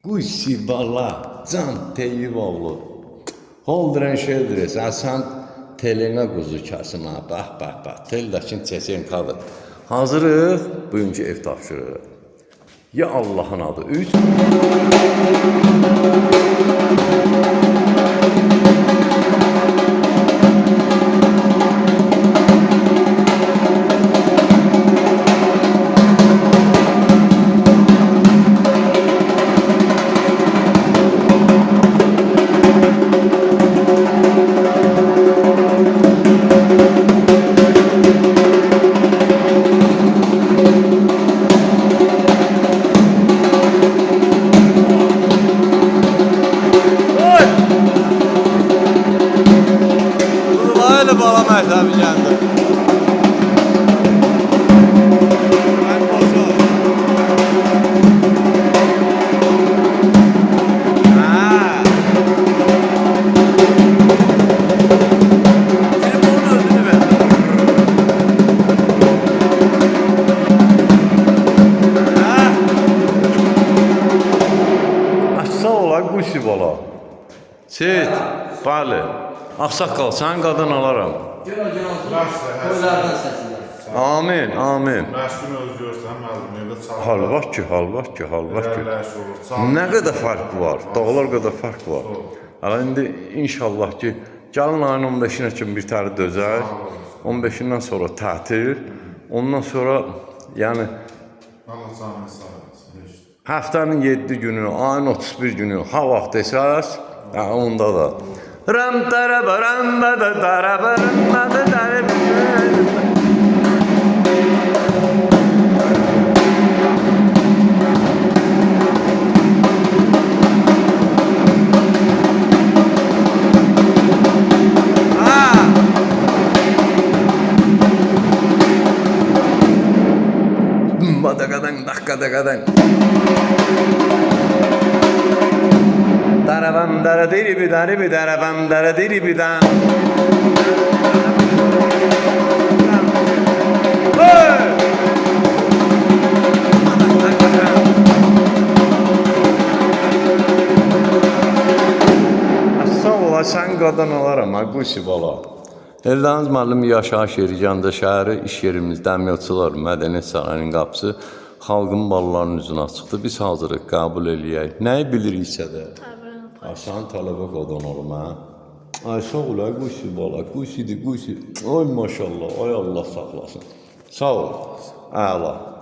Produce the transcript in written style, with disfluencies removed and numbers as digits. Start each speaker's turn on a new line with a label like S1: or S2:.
S1: Qussi bala, Can Teyyiboğlu. Holdren Şeldres, Hasan telinə quzu kasına. Bax. Teldəkin Çeçenkadır. Hazırıq bugünkü ev tapşırığı. Ya Allah'ın adı 3.
S2: Haydi bala məhzəbi gəldi.
S1: Sağ ola Qussi bala. Çet, bəli. Ağsaqqal, sənin qadın alaram.
S3: Qoylardan səsilər.
S1: Amin.
S4: Məşqin özləyirsən, müəllim, evdə çalır.
S1: Halvaq ki.
S4: Əyərləş olur, çalır.
S1: Nə qədər fark var, dağlar qədər fark var. Hələ indi inşallah ki, gəlin ayın 15-nə kimi bir tane dözər. 15-dən sonra tətil. Ondan sonra, yəni,
S4: Allah canını sağ eləsin.
S1: həftənin 7 günü, ayın 31 günü ha vaxt desəz, onda da. Ram taraba ram da taraba ram da taraba. Dakikadan. Darabam daradiri bir darabam daradiri bir dan. Sağ ola, sən qadan alaram, Qussi bala. Eldəniz müəllim yaşayış yeri, Gəncə şəhəri, iş yerimiz, Dəmiyyatçılar, Mədəniyyət Sarayının qapısı xalqın ballarının üzünə açıqdır. Biz hazırıq, qəbul eləyək. Nəyi biliriksə də. Sən tələbə qadan olum, hə? Ay sağ ola, Qussi bala, Qussidir. Ay maşallah, ay Allah saxlasın. Sağ ol, əla.